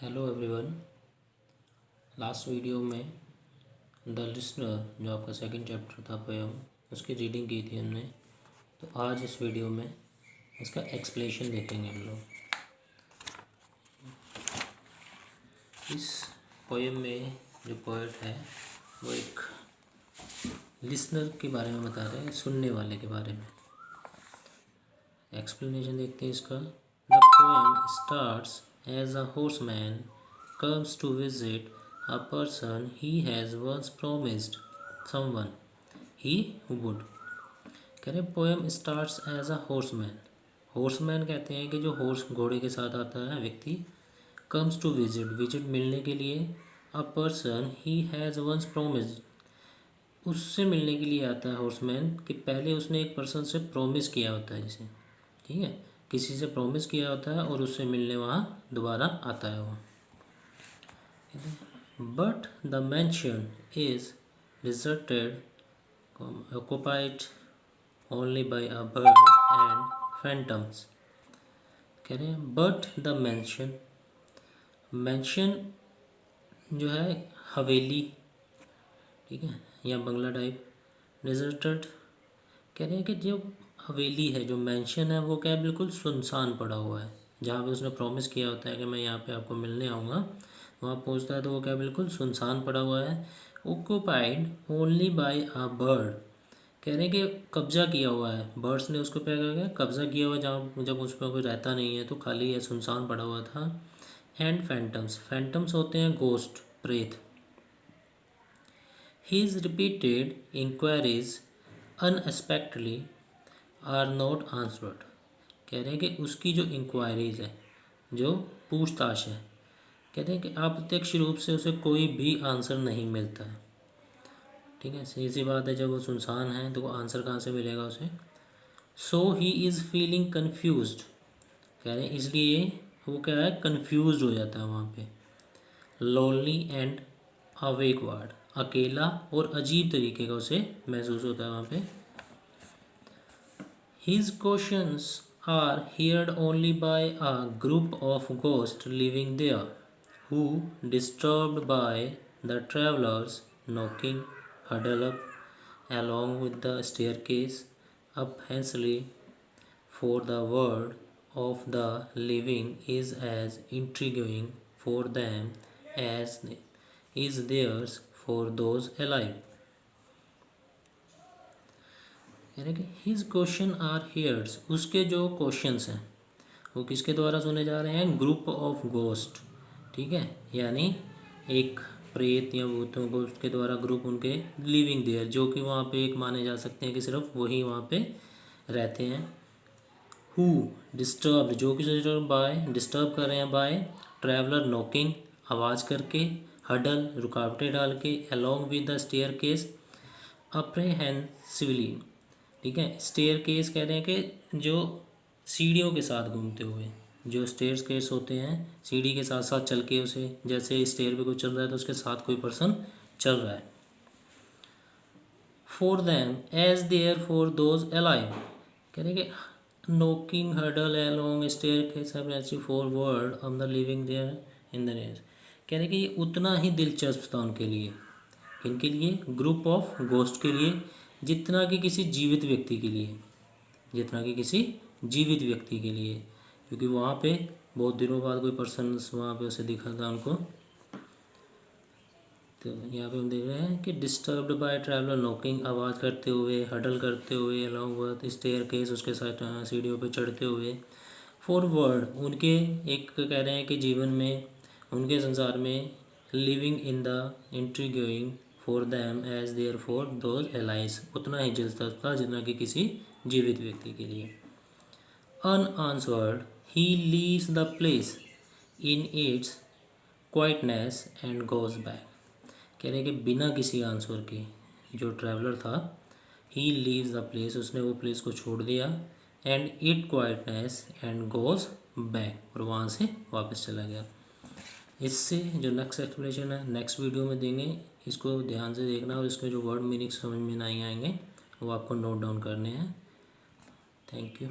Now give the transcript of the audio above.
Hello everyone. Last video में the listener जो आपका सेकंड चैप्टर था पोयम, उसकी रीडिंग की थी हमने। तो आज इस वीडियो में इसका एक्सप्लेनेशन देखेंगे हम लोग। इस पोयम में जो पोएट है वो एक लिसनर के बारे में बता रहे हैं, सुनने वाले के बारे में। एक्सप्लेनेशन देखते हैं इसका। The poem starts as a horseman comes to visit a person he has once promised someone he would। कह रहे poem starts as a horseman। horseman कहते हैं कि जो हॉर्स घोड़े के साथ आता है व्यक्ति। comes to visit मिलने के लिए। a person he has once promised उससे मिलने के लिए आता है हॉर्समैन कि पहले उसने एक पर्सन से प्रॉमिस किया होता है जिसे, ठीक है, किसी से प्रॉमिस किया होता है और उससे मिलने वहाँ दोबारा आता है वो। But the mention is deserted, occupied only by a bird and phantoms। कह रहे हैं बट द मैंशन जो है हवेली, ठीक है, या बंगला टाइप। डिजर्टेड कह रहे हैं कि जो हवेली है, जो मैंशन है, वो क्या है, बिल्कुल सुनसान पड़ा हुआ है। जहाँ पे उसने प्रॉमिस किया होता है कि मैं यहाँ पे आपको मिलने आऊँगा, वहाँ पहुँचता है तो वो क्या बिल्कुल सुनसान पड़ा हुआ है। Occupied only by a bird कह रहे हैं कि कब्जा किया हुआ है, बर्ड्स ने उसको क्या किया, कब्जा किया हुआ है, जहाँ जब उस पर कोई रहता नहीं है तो खाली है, सुनसान पड़ा हुआ था। एंड फैंटम्स होते हैं गोस्ट, प्रेत। His repeated inquiries unexpectedly are not answered। कह रहे हैं कि उसकी जो इंक्वायरीज है, जो पूछताछ है, कहते हैं कि अप्रत्यक्ष रूप से उसे कोई भी आंसर नहीं मिलता है। ठीक है, सही सी बात है, जब वो सुनसान है तो वो आंसर कहाँ से मिलेगा उसे। सो ही इज़ फीलिंग कन्फ्यूज्ड कह रहे हैं, इसलिए वो क्या है, कन्फ्यूज हो जाता है वहाँ पे। लोनली एंड अवेकवर्ड अकेला और अजीब तरीके का उसे महसूस होता है वहाँ पे। His questions are heard only by a group of ghosts living there, who, disturbed by the travelers knocking, huddle up along with the staircase up hastily, for the world of the living is as intriguing for them as is theirs for those alive। यानी कि his question are hairs, उसके जो questions हैं वो किसके द्वारा सुने जा रहे हैं, ग्रुप ऑफ गोस्ट, ठीक है, यानी एक प्रेत या भूतों को उसके द्वारा ग्रुप उनके लिविंग देयर, जो कि वहाँ पे एक माने जा सकते हैं कि सिर्फ वही वहाँ पे रहते हैं। हु डिस्टर्ब जो कि डिस्टर्ब कर रहे हैं बाय ट्रैवलर नॉकिंग आवाज़ करके, हडल रुकावटें डाल के, along with the staircase apprehensively, ठीक है। स्टेयर केस कह रहे हैं कि जो सीढ़ियों के साथ घूमते हुए, जो स्टेयर केस होते हैं सीढ़ी के साथ साथ चल के, उसे जैसे स्टेयर पे कोई चल रहा है तो उसके साथ कोई पर्सन चल रहा है। For them as there for those alive कह रहे हैं कि knocking hurdle along staircase for word of the living there in the race, कह रहे हैं कि ये उतना ही दिलचस्प था उनके लिए, इनके लिए ग्रुप ऑफ गोस्ट के लिए, जितना कि किसी जीवित व्यक्ति के लिए, जितना कि किसी जीवित व्यक्ति के लिए, क्योंकि वहाँ पे बहुत दिनों बाद कोई पर्सन वहाँ पे उसे दिखा था उनको। तो यहाँ पे हम देख रहे हैं कि डिस्टर्ब्ड बाय ट्रैवलर नॉकिंग आवाज़ करते हुए, हडल करते हुए, अलॉन्ग विद स्टेयर केस उसके साथ सीढ़ियों पे चढ़ते हुए, फॉरवर्ड उनके एक कह रहे हैं कि जीवन में, उनके संसार में, living in the intriguing for them as there for those allies उतना ही दिलचस्प था जितना कि किसी जीवित व्यक्ति के लिए। अनआंसवर्ड he leaves the place in its quietness and goes back कह रहे हैं कि बिना किसी आंसर के जो ट्रैवलर था, ही लीव्स द प्लेस उसने वो प्लेस को छोड़ दिया, and it quietness and goes back और वहाँ से वापस चला गया। इससे जो नेक्स्ट एक्सप्लेनेशन है नेक्स्ट वीडियो में देंगे, इसको ध्यान से देखना और इसके जो वर्ड मीनिंग समझ में नहीं आएंगे वो आपको नोट डाउन करने हैं। Thank you.